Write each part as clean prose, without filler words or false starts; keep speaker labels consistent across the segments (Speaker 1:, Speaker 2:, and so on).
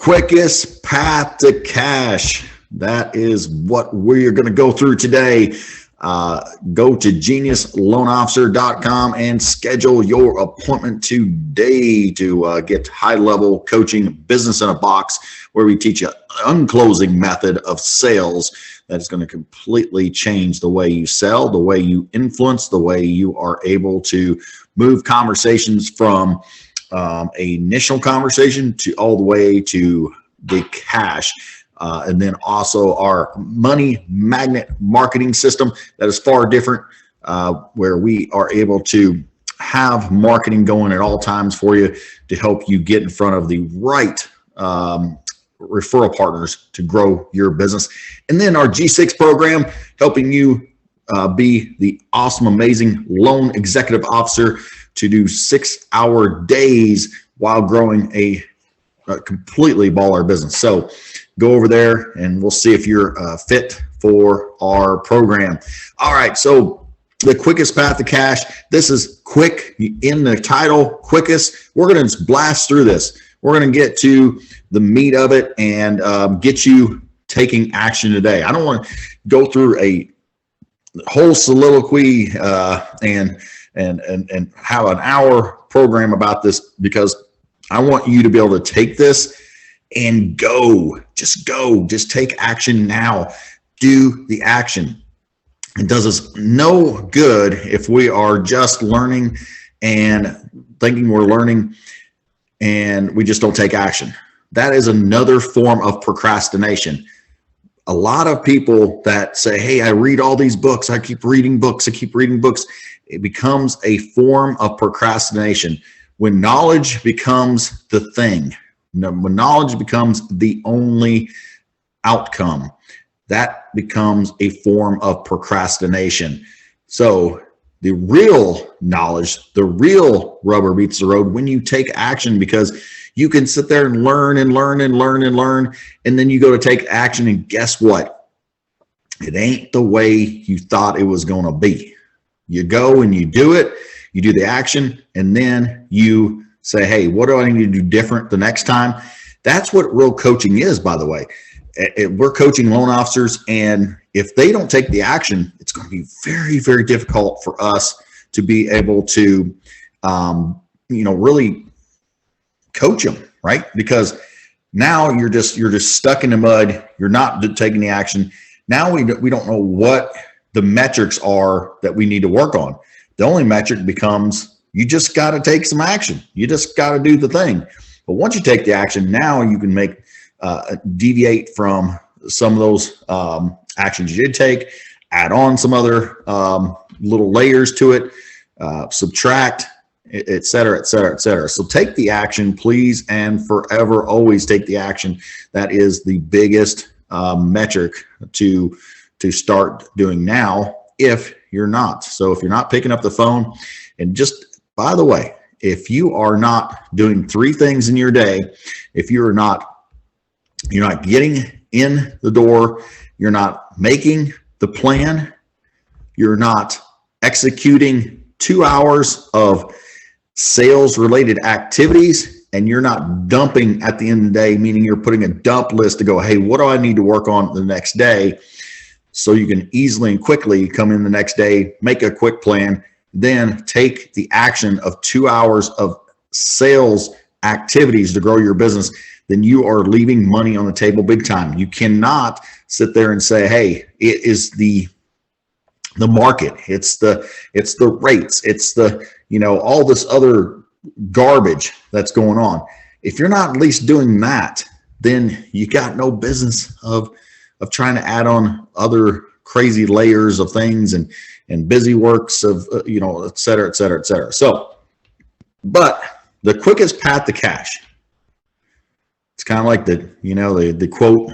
Speaker 1: quickest path to cash. That is what we're going to go through today. Go to geniusloanofficer.com and schedule your appointment today to get high-level coaching, business in a box, where we teach you an unclosing method of sales that is going to completely change the way you sell, the way you influence, the way you are able to move conversations from a initial conversation to all the way to the cash. And then also our money magnet marketing system that is far different, where we are able to have marketing going at all times for you to help you get in front of the right referral partners to grow your business. And then our G6 program, helping you be the awesome, amazing loan executive officer to do 6-hour days while growing a completely baller business. So go over there and we'll see if you're fit for our program. All right, so the quickest path to cash. This is quick in the title, quickest. We're going to just blast through this. We're going to get to the meat of it and get you taking action today. I don't want to go through a whole soliloquy and have an hour program about this, because I want you to be able to take this and go, just take action now. Do the action. It does us no good if we are just learning and thinking we're learning and we just don't take action. That is another form of procrastination. A lot of people that say, hey, I read all these books, I keep reading books, it becomes a form of procrastination. When knowledge becomes the thing, when knowledge becomes the only outcome, that becomes a form of procrastination. So the real knowledge, the real rubber meets the road when you take action, because you can sit there and learn and learn and learn and learn, and then you go to take action, and guess what? It ain't the way you thought it was going to be. You go and you do it, you do the action, and then you say, hey, what do I need to do different the next time? That's what real coaching is, by the way. We're coaching loan officers, and if they don't take the action, it's going to be very, very difficult for us to be able to, really coach them, right? Because now you're just stuck in the mud. You're not taking the action. Now we don't know what the metrics are that we need to work on. The only metric becomes you just got to take some action. You just got to do the thing. But once you take the action, now you can make deviate from some of those actions you did take, add on some other little layers to it, subtract, et cetera, et cetera, et cetera. So take the action, please, and forever always take the action. That is the biggest metric to start doing now if you're not. So if you're not picking up the phone, and just by the way, if you are not doing 3 things in your day, if you're not getting in the door, you're not making the plan, you're not executing 2 hours of sales related activities, and you're not dumping at the end of the day, meaning you're putting a dump list to go, hey, what do I need to work on the next day? So you can easily and quickly come in the next day, make a quick plan, then take the action of 2 hours of sales activities to grow your business. Then you are leaving money on the table big time. You cannot sit there and say, hey, it is the market, it's the rates, it's the, all this other garbage that's going on. If you're not at least doing that, then you got no business of trying to add on other crazy layers of things and busy works of, et cetera, et cetera, et cetera. So, but the quickest path to cash, it's kind of like the quote,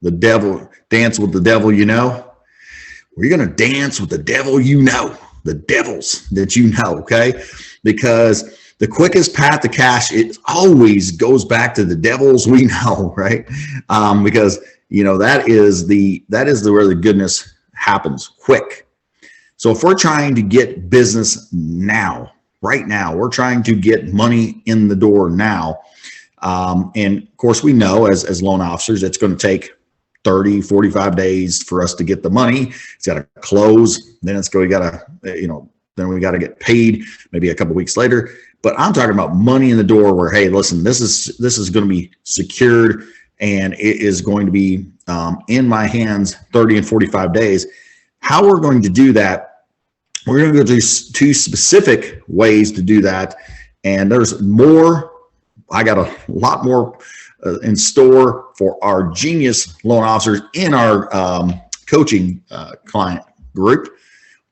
Speaker 1: the devil, dance with the devil, We're going to dance with the devil, the devils that okay? Because the quickest path to cash, it always goes back to the devils we know, right? Because that is where the goodness happens, quick. So if we're trying to get business now, right now, we're trying to get money in the door now, And of course, we know as loan officers, it's going to take 30, 45 days for us to get the money. It's got to close. Then we got to, then we got to get paid maybe a couple weeks later. But I'm talking about money in the door where, hey, listen, this is going to be secured and it is going to be in my hands 30 and 45 days. How we're going to do that, we're going to go through two specific ways to do that. And there's more. I got a lot more in store for our genius loan officers in our coaching client group.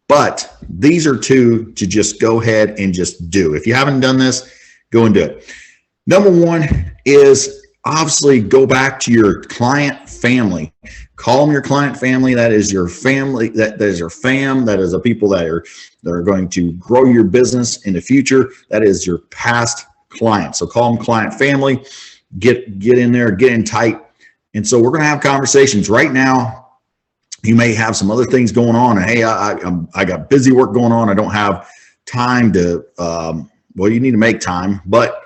Speaker 1: But these are two to just go ahead and just do. If you haven't done this, go and do it. Number one is obviously go back to your client family. Call them your client family. That is your family. That is your fam. That is the people that are going to grow your business in the future. That is your past clients. So call them client family. Get in there, get in tight. And so we're going to have conversations right now. You may have some other things going on, and hey, I got busy work going on. I don't have time to. Well, you need to make time. But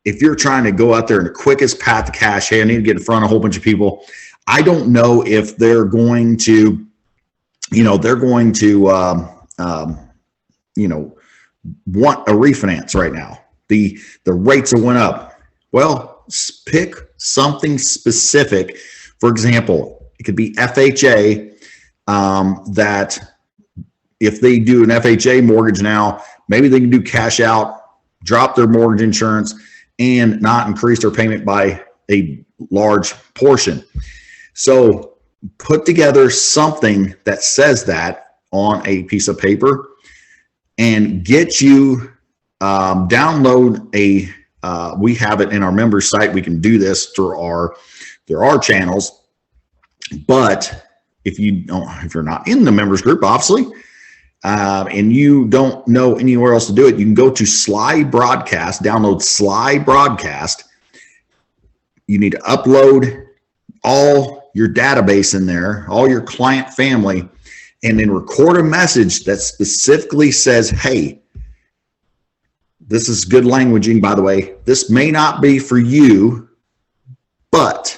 Speaker 1: if you're trying to go out there in the quickest path to cash, hey, I need to get in front of a whole bunch of people. I don't know if they're going to, want a refinance right now. The rates have went up. Well, pick something specific. For example, it could be FHA. That if they do an FHA mortgage now, maybe they can do cash out, drop their mortgage insurance, and not increase their payment by a large portion. So put together something that says that on a piece of paper and get you download we have it in our members site. We can do this through our channels, but if you're not in the members group, obviously, and you don't know anywhere else to do it, you can go to Slide Broadcast, download Slide Broadcast. You need to upload all your database in there, all your client family, and then record a message that specifically says, hey, this is good languaging, by the way. This may not be for you, but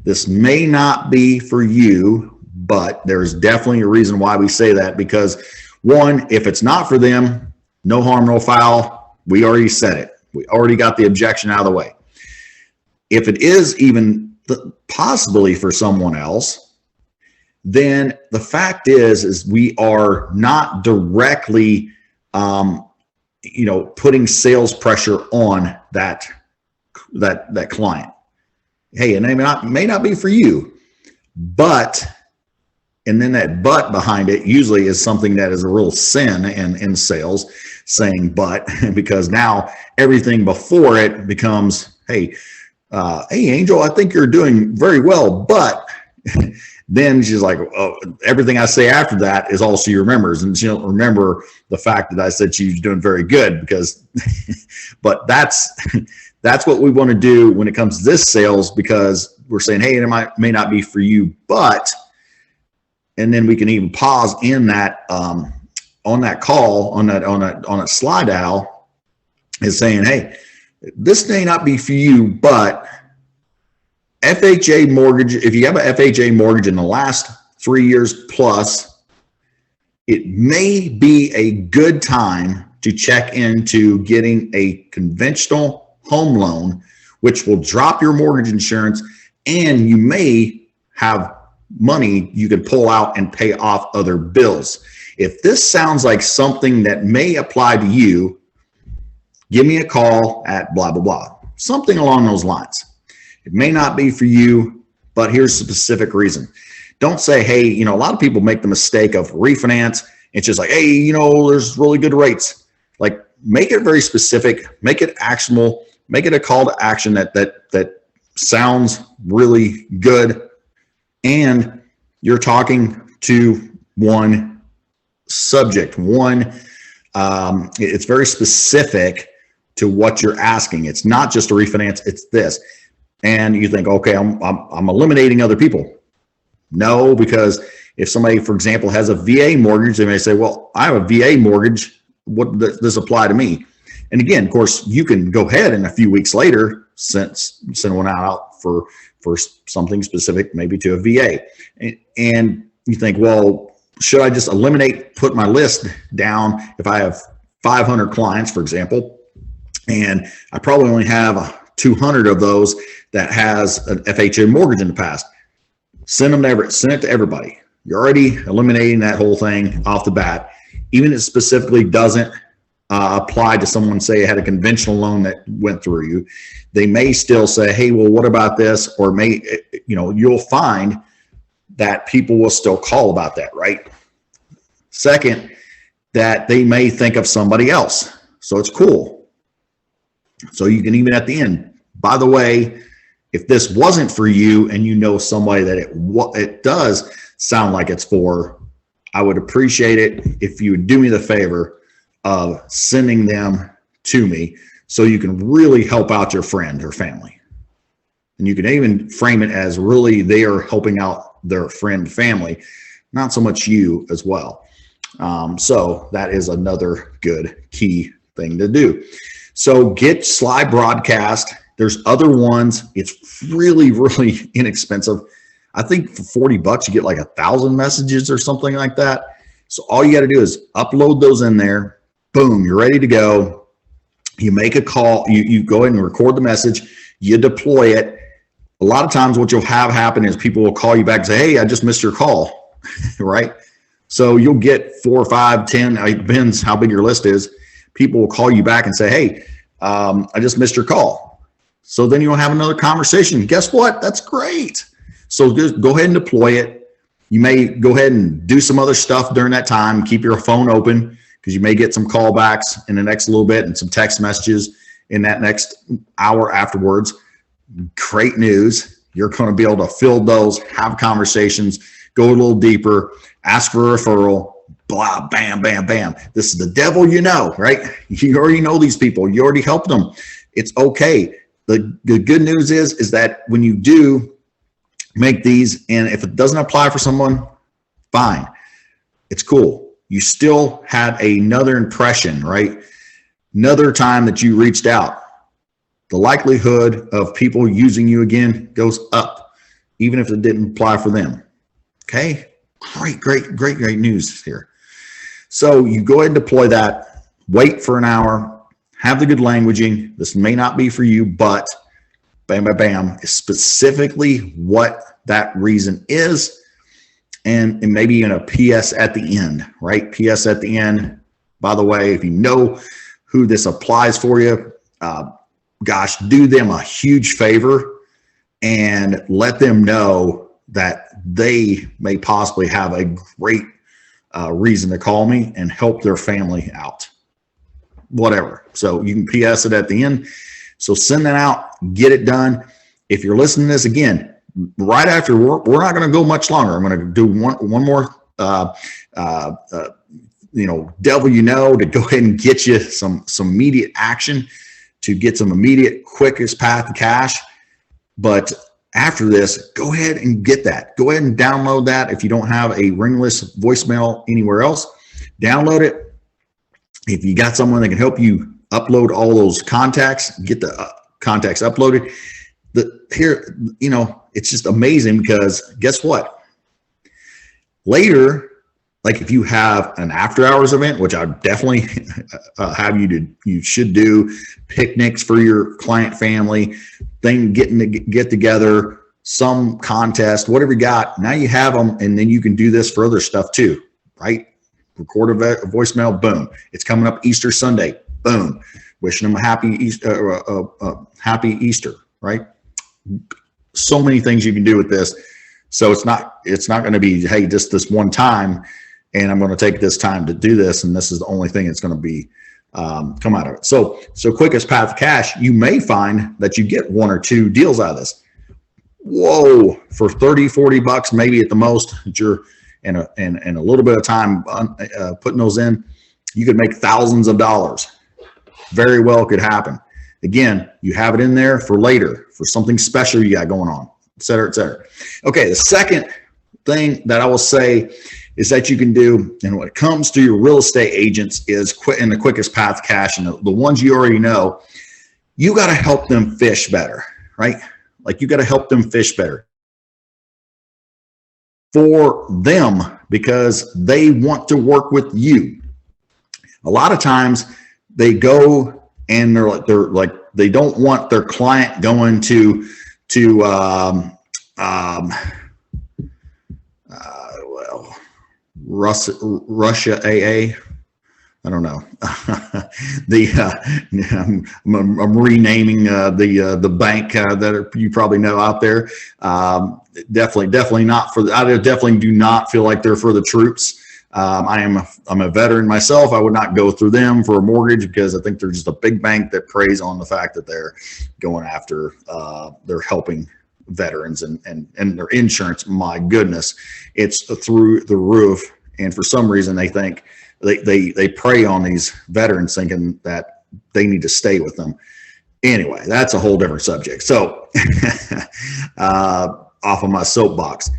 Speaker 1: this may not be for you, but there's definitely a reason why we say that, because one, if it's not for them, no harm, no foul. We already said it. We already got the objection out of the way. If it is even possibly for someone else, then the fact is we are not directly, putting sales pressure on that client. Hey, and it may not be for you, but, and then that but behind it usually is something that is a real sin in sales, saying but, because now everything before it becomes, hey, Angel, I think you're doing very well, but then she's like, oh, everything I say after that is all she remembers, and she don't remember the fact that I said she's doing very good, because, but that's what we want to do when it comes to this sales, because we're saying, hey, it may not be for you, but, and then we can even pause in that on that call, on a slide dial, is saying, hey, this may not be for you, but FHA mortgage, if you have an FHA mortgage in the last 3 years plus, it may be a good time to check into getting a conventional home loan, which will drop your mortgage insurance, and you may have money you can pull out and pay off other bills. If this sounds like something that may apply to you, give me a call at blah, blah, blah, something along those lines. It may not be for you, but here's the specific reason. Don't say, hey, a lot of people make the mistake of refinance. It's just like, hey, there's really good rates. Like, make it very specific, make it actionable, make it a call to action that sounds really good. And you're talking to one subject, it's very specific to what you're asking. It's not just a refinance, it's this. And you think, okay, I'm eliminating other people. No, because if somebody, for example, has a VA mortgage, they may say, well, I have a VA mortgage. What does this apply to me? And again, of course, you can go ahead and a few weeks later send one out for something specific, maybe to a VA. And you think, well, should I just put my list down if I have 500 clients, for example, and I probably only have 200 of those that has an FHA mortgage in the past. Send it to everybody. You're already eliminating that whole thing off the bat. Even if it specifically doesn't apply to someone, say, had a conventional loan that went through you, they may still say, hey, well, what about this? Or you'll find that people will still call about that, right? Second, that they may think of somebody else. So it's cool. So you can even at the end, by the way, if this wasn't for you and you know somebody that it does sound like it's for, I would appreciate it if you would do me the favor of sending them to me so you can really help out your friend or family. And you can even frame it as really they are helping out their friend, family, not so much you as well. So that is another good key thing to do. So get Sly Broadcast. There's other ones. It's really, really inexpensive. I think for $40 you get like 1,000 messages or something like that. So all you got to do is upload those in there. Boom, you're ready to go. You make a call. You go ahead and record the message. You deploy it. A lot of times what you'll have happen is people will call you back and say, hey, I just missed your call, right? So you'll get 4 or 5, 10, it depends how big your list is. People will call you back and say, hey, I just missed your call. So then you'll have another conversation. Guess what? That's great. So just go ahead and deploy it. You may go ahead and do some other stuff during that time. Keep your phone open because you may get some callbacks in the next little bit and some text messages in that next hour afterwards. Great news. You're going to be able to fill those, have conversations, go a little deeper, ask for a referral, blah, bam, bam, bam. This is the devil, right? You already know these people. You already helped them. It's okay. The good news is that when you do make these, and if it doesn't apply for someone, fine. It's cool. You still had another impression, right? Another time that you reached out. The likelihood of people using you again goes up, even if it didn't apply for them. Okay? Great news here. So you go ahead and deploy that, wait for an hour, have the good languaging. This may not be for you, but bam, bam, bam, is specifically what that reason is. And maybe even a PS at the end, right? PS at the end. By the way, if you know who this applies for you, gosh, do them a huge favor and let them know that they may possibly have a great reason to call me and help their family out, whatever. So you can PS it at the end. So send that out, get it done. If you're listening to this again, right after we're not going to go much longer. I'm going to do one more, devil, to go ahead and get you some immediate action, to get some immediate, quickest path to cash. But after this, go ahead and get that. Go ahead and download that. If you don't have a ringless voicemail anywhere else, download it. If you got someone that can help you upload all those contacts, get the contacts uploaded. It's just amazing because guess what? Later, like if you have an after hours event, which I definitely have you should do, picnics for your client family, get together, some contest, whatever you got. Now you have them, and then you can do this for other stuff too, right? Record a voicemail, boom. It's coming up Easter Sunday, boom. Wishing them a happy Easter, right? So many things you can do with this. So it's not going to be, hey, just this one time, and I'm going to take this time to do this, and this is the only thing that's going to be come out of it. So quickest path to cash, you may find that you get 1 or 2 deals out of this. Whoa, for $30-$40, maybe at the most, that you're in a little bit of time putting those in, you could make thousands of dollars. Very well could happen. Again, you have it in there for later, for something special you got going on, et cetera, et cetera. Okay, the second thing that I will say is that you can do, and when it comes to your real estate agents, is in the quickest path to cash, and the ones you already know, you got to help them fish better, right? Like you got to help them fish better for them because they want to work with you. A lot of times they go and they're like they don't want their client going to Russia AA. I don't know. I'm renaming the bank that you probably know out there. Definitely not for. I definitely do not feel like they're for the troops. I'm a veteran myself. I would not go through them for a mortgage because I think they're just a big bank that preys on the fact that they're going after, they're helping veterans and their insurance. My goodness, it's through the roof. And for some reason, they think they prey on these veterans thinking that they need to stay with them. Anyway, that's a whole different subject. So off of my soapbox.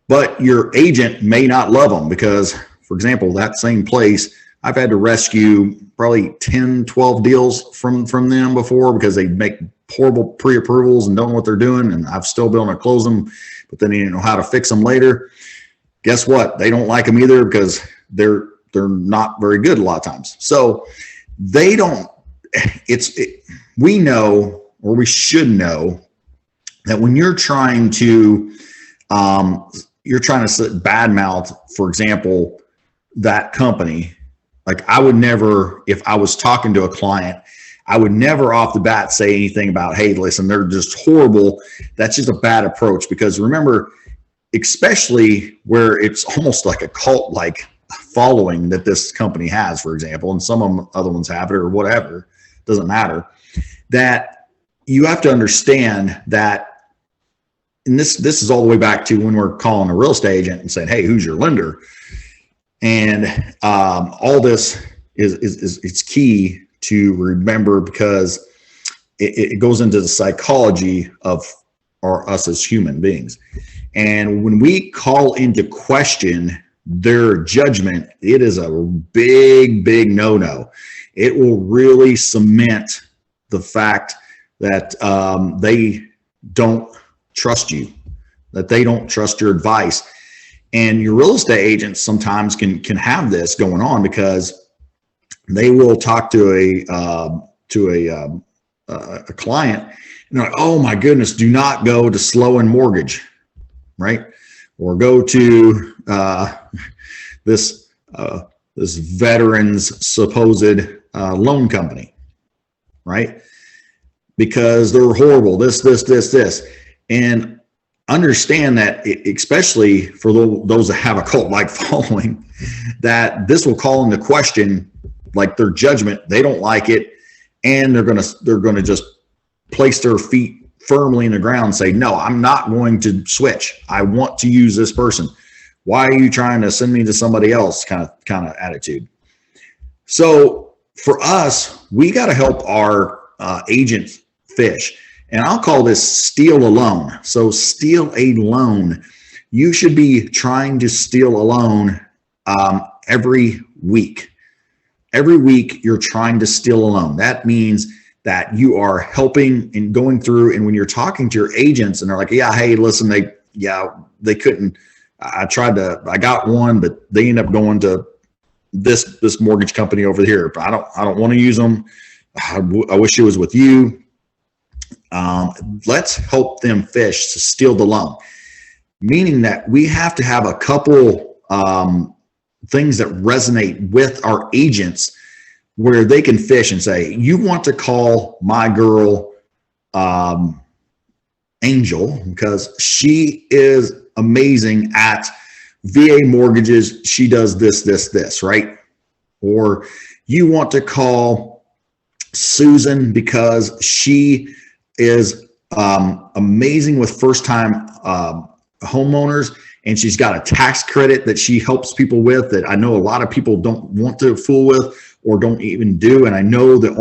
Speaker 1: But your agent may not love them because, for example, that same place, I've had to rescue probably 10, 12 deals from them before because they make horrible pre-approvals and don't know what they're doing. And I've still been able to close them, but then you know how to fix them later. Guess what? They don't like them either because they're not very good a lot of times. So they don't, we know, or we should know, that when you're trying to badmouth, for example, that company, like I would never, if I was talking to a client, I would never off the bat say anything about, hey, listen, they're just horrible. That's just a bad approach because remember, especially where it's almost like a cult-like following that this company has, for example, and some of them, other ones have it or whatever, doesn't matter, that you have to understand that. And this is all the way back to when we're calling a real estate agent and saying, hey, who's your lender? And all this is it's key to remember because it goes into the psychology of us as human beings. And when we call into question their judgment, it is a big no-no. It will really cement the fact that they don't trust you, that they don't trust your advice. And your real estate agents sometimes can have this going on because they will talk to a client and they're like, oh my goodness, do not go to Slow and Mortgage, right? Or go to this veteran's supposed loan company, right? Because they're horrible, this. And understand that, especially for those that have a cult-like following, that this will call into question like their judgment. They don't like it, and they're gonna just place their feet firmly in the ground and say, no, I'm not going to switch. I want to use this person. Why are you trying to send me to somebody else? Kind of attitude. So for us, we got to help our agents fish. And I'll call this steal a loan. So steal a loan. You should be trying to steal a loan every week. Every week you're trying to steal a loan. That means that you are helping and going through. And when you're talking to your agents and they're like, yeah, hey, listen, they couldn't. I got one, but they end up going to this mortgage company over here. But I don't want to use them. I wish it was with you. Let's help them fish to steal the loan, meaning that we have to have a couple things that resonate with our agents where they can fish and say, you want to call my girl Angel because she is amazing at VA mortgages. She does this, right? Or you want to call Susan because she is amazing with first-time homeowners, and she's got a tax credit that she helps people with that I know a lot of people don't want to fool with or don't even do. And I know that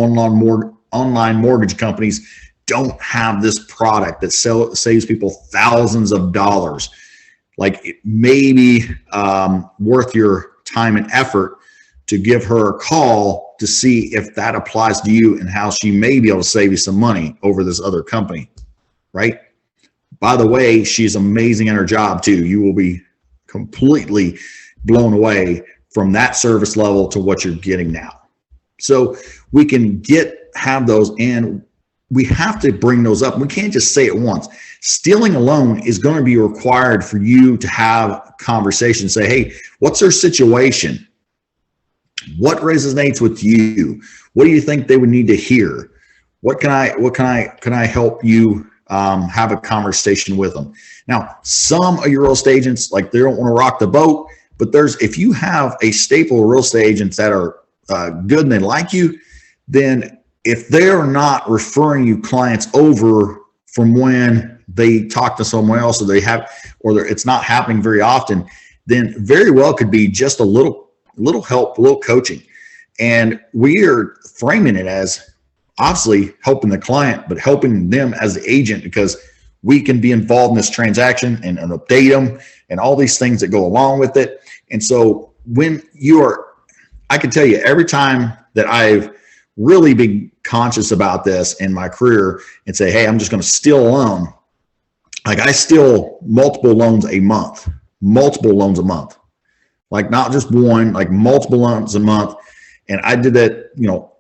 Speaker 1: online mortgage companies don't have this product that saves people thousands of dollars. Like it may be worth your time and effort to give her a call to see if that applies to you and how she may be able to save you some money over this other company, right? By the way, she's amazing at her job too. You will be completely blown away from that service level to what you're getting now. So we can have those, and we have to bring those up. We can't just say it once. Stealing a loan is going to be required for you to have conversations. Say, hey, what's their situation? What resonates with you? What do you think they would need to hear? Can I help you have a conversation with them? Now, some of your real estate agents, like, they don't want to rock the boat, but if you have a staple of real estate agents that are good and they like you, then if they're not referring you clients over from when they talk to someone else, or it's not happening very often, then very well could be just a little help, a little coaching. And we are framing it as obviously helping the client, but helping them as the agent, because we can be involved in this transaction and update them and all these things that go along with it. And so I can tell you, every time that I've really been conscious about this in my career and say, hey, I'm just going to steal a loan. Like, I steal multiple loans a month, like not just one, like multiple loans a month. And I did that,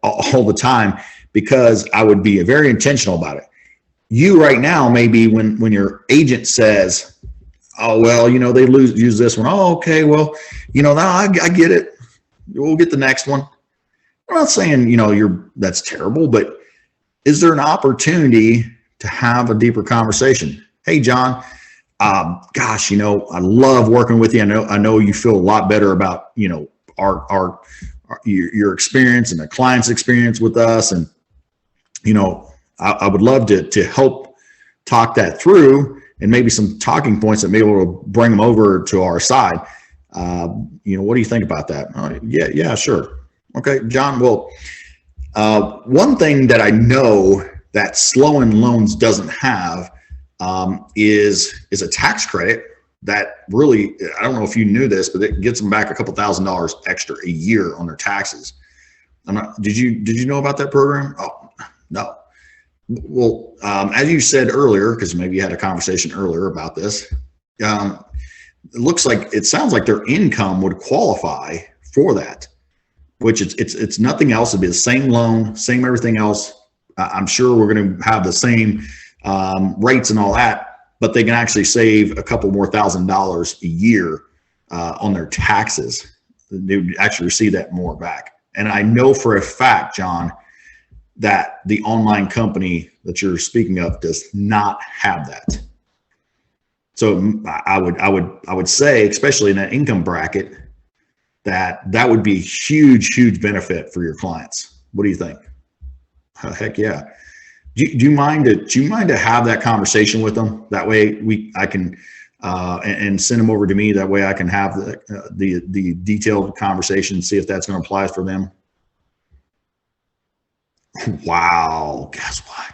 Speaker 1: all the time, because I would be very intentional about it. You right now, maybe when your agent says, oh, well, they use this one. Oh, okay. Well, now I get it. We'll get the next one. I'm not saying, that's terrible, but is there an opportunity to have a deeper conversation? Hey, John, gosh, I love working with you. I know you feel a lot better about, your experience and the client's experience with us. And, I would love to help talk that through, and maybe some talking points that may be able to bring them over to our side. What do you think about that? Yeah, sure. Okay, John. Well, one thing that I know that slowing loans doesn't have is a tax credit that really, I don't know if you knew this, but it gets them back a couple $1,000s extra a year on their taxes. Did you know about that program? Oh, no. Well, as you said earlier, because maybe you had a conversation earlier about this, it sounds like their income would qualify for that, which it's nothing else. It'd be the same loan, same everything else. I'm sure we're going to have the same rates and all that, but they can actually save a couple more $1,000s a year on their taxes. They would actually receive that more back. And I know for a fact, John, that the online company that you're speaking of does not have that. So I would say, especially in that income bracket, that would be huge benefit for your clients. What do you think? Heck yeah. Do you mind to have that conversation with them? That way I can and send them over to me. That way I can have the detailed conversation, see if that's going to apply for them. Wow, guess what?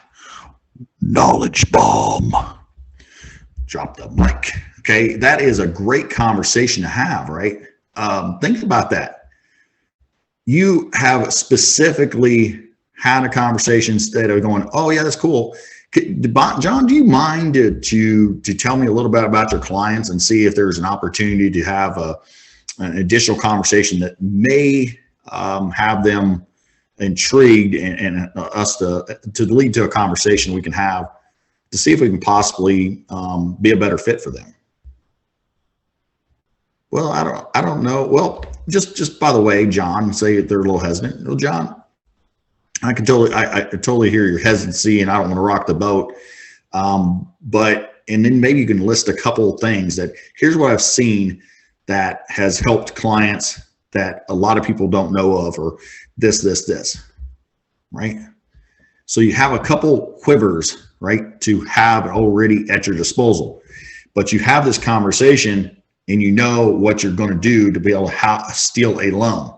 Speaker 1: Knowledge bomb. Drop the mic. Okay, that is a great conversation to have, right? Think about that. You have specifically had a conversation instead of going, oh yeah, that's cool. John, do you mind to tell me a little bit about your clients and see if there's an opportunity to have an additional conversation that may have them intrigued and us to lead to a conversation we can have to see if we can possibly be a better fit for them? Well, I don't know. Well, just by the way, John, say if they're a little hesitant. Well, John, I totally hear your hesitancy, and I don't want to rock the boat. And then maybe you can list a couple of things that here's what I've seen that has helped clients that a lot of people don't know of, or this, right? So you have a couple quivers, right, to have already at your disposal, but you have this conversation and you know what you're going to do to be able to steal a loan.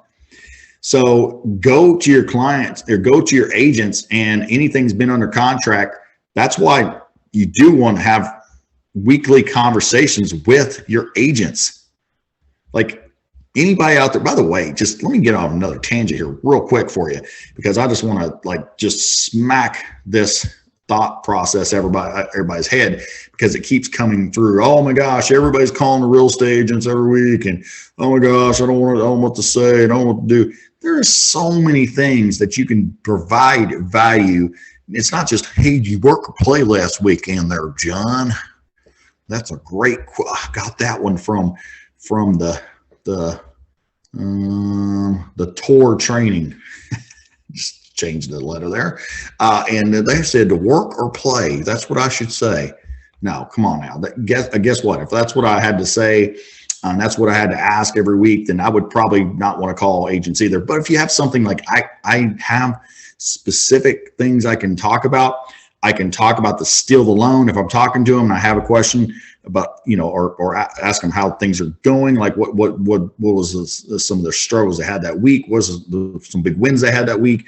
Speaker 1: So go to your clients or go to your agents, and anything's been under contract. That's why you do want to have weekly conversations with your agents. Like, Anybody out there, by the way, just let me get on another tangent here real quick for you, because I just want to like just smack this thought process everybody's head, because it keeps coming through. Oh my gosh, everybody's calling the real estate agents every week, and oh my gosh, I don't know what to say, I don't know what to do. There are so many things that you can provide value. It's not just, hey, did you work or play last weekend there, John? That's a great I got that one from the tour training. Just changed the letter there. And they said to work or play. That's what I should say. No, come on now. Guess what? If that's what I had to say, and that's what I had to ask every week, then I would probably not want to call agents either. But if you have something like I have specific things I can talk about. I can talk about the steal the loan. If I'm talking to them and I have a question about, or ask them how things are going, like what was some of their struggles they had that week, some big wins they had that week,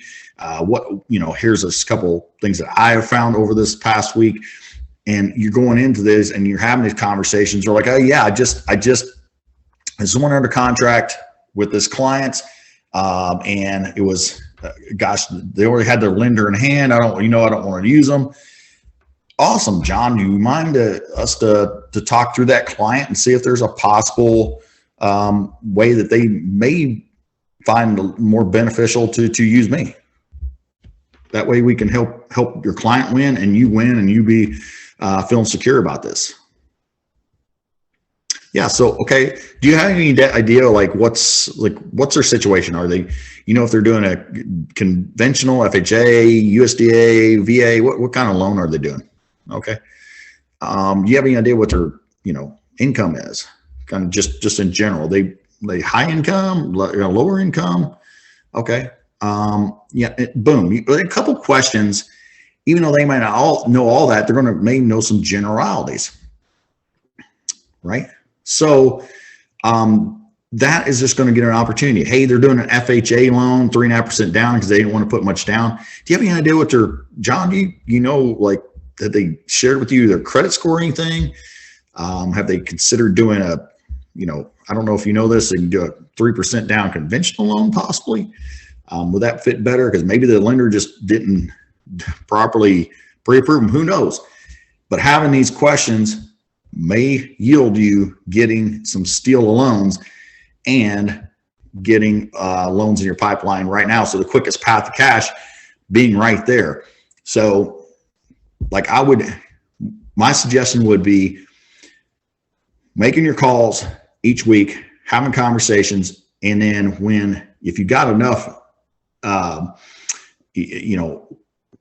Speaker 1: here's a couple things that I have found over this past week. And you're going into this and you're having these conversations. You're like, oh yeah, I just went under contract with this client, and it was. Gosh, they already had their lender in hand. I don't want to use them. Awesome, John. Do you mind us to talk through that client and see if there's a possible way that they may find more beneficial to use me? That way we can help your client win and you win, and you be feeling secure about this. Yeah. So, okay. Do you have any idea what's their situation? Are they, if they're doing a conventional FHA, USDA, VA, what kind of loan are they doing? Okay. Do you have any idea what their, income is? Kind of just in general, they high income, lower income. Okay. Boom. A couple questions, even though they might not all know all that, they're going to may know some generalities, right? So that is just going to get an opportunity. Hey, they're doing an FHA loan, 3.5% down because they didn't want to put much down. Do you have any idea what John, that they shared with you their credit score or anything? Have they considered doing I don't know if you know this, they can do a 3% down conventional loan possibly. Would that fit better? Because maybe the lender just didn't properly pre-approve them. Who knows? But having these questions may yield you getting some steal loans and getting loans in your pipeline right now. So the quickest path to cash being right there. So my suggestion would be making your calls each week, having conversations, and then if you got enough,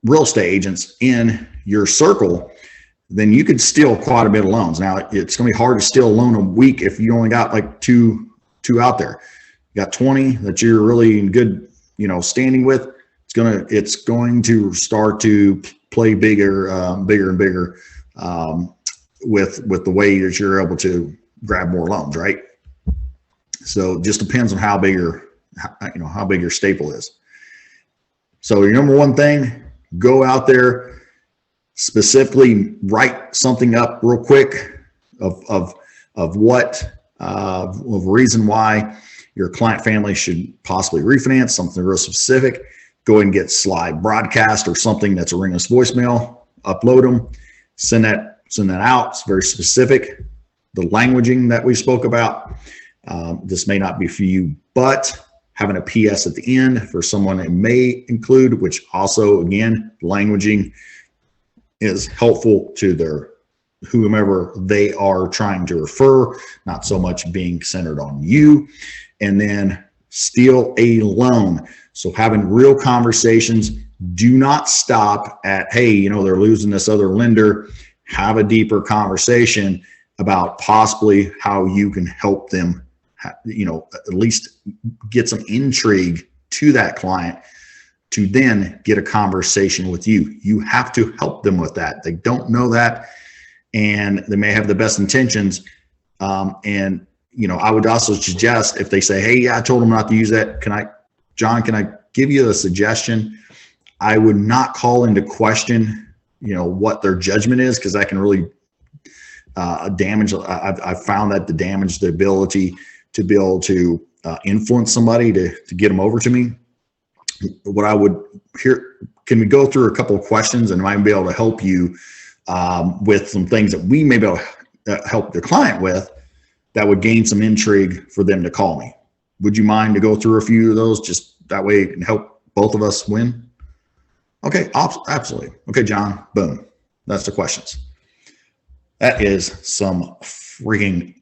Speaker 1: real estate agents in your circle, then you could steal quite a bit of loans. Now it's going to be hard to steal a loan a week if you only got like two out there. You got 20 that you're really in good, standing with. It's going to start to play bigger and bigger with the way that you're able to grab more loans, right? So it just depends on how big your staple is. So your number one thing, go out there. Specifically write something up real quick of reason why your client family should possibly refinance, something real specific. Go ahead and get slide broadcast or something that's a ringless voicemail, upload them, send that out. It's very specific. The languaging that we spoke about, this may not be for you, but having a PS at the end for someone it may include, which also, again, languaging is helpful to their whomever they are trying to refer, not so much being centered on you. And then steal a loan. So having real conversations, do not stop at, hey, they're losing this other lender. Have a deeper conversation about possibly how you can help them, at least get some intrigue to that client to then get a conversation with you. You have to help them with that. They don't know that, and they may have the best intentions. I would also suggest if they say, hey, yeah, I told them not to use that. John, can I give you a suggestion? I would not call into question, what their judgment is, because that can really damage. I've found that to damage the ability to be able to influence somebody to get them over to me, what I would hear, can we go through a couple of questions and I might be able to help you with some things that we may be able to help the client with that would gain some intrigue for them to call me. Would you mind to go through a few of those? Just that way it can help both of us win. Okay, absolutely. Okay, John, boom. That's the questions. That is some freaking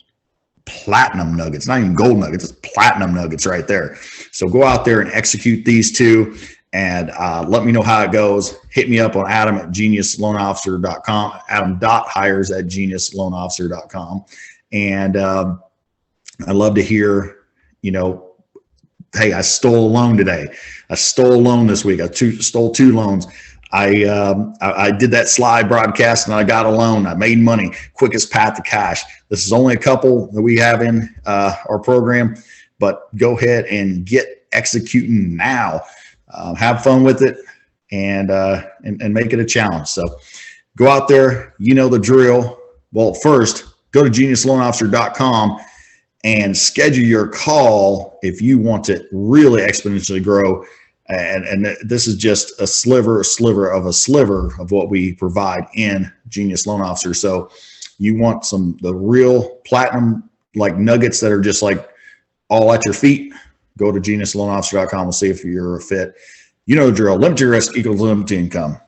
Speaker 1: platinum nuggets, not even gold nuggets, it's platinum nuggets right there. So go out there and execute these two and let me know how it goes. Hit me up on adam@geniusloanofficer.com, adam.hires@geniusloanofficer.com. And I love to hear, hey, I stole a loan today. I stole a loan this week. I stole 2 loans. I did that slide broadcast and I got a loan. I made money. Quickest path to cash. This is only a couple that we have in our program, but go ahead and get executing now. Have fun with it and make it a challenge. So go out there. You know the drill. Well, first, go to geniusloanofficer.com and schedule your call if you want to really exponentially grow. And this is just a sliver of what we provide in Genius Loan Officer. So you want the real platinum like nuggets that are just like all at your feet, go to geniusloanofficer.com. We'll see if you're a fit. You know the drill. Limited risk equals limited income.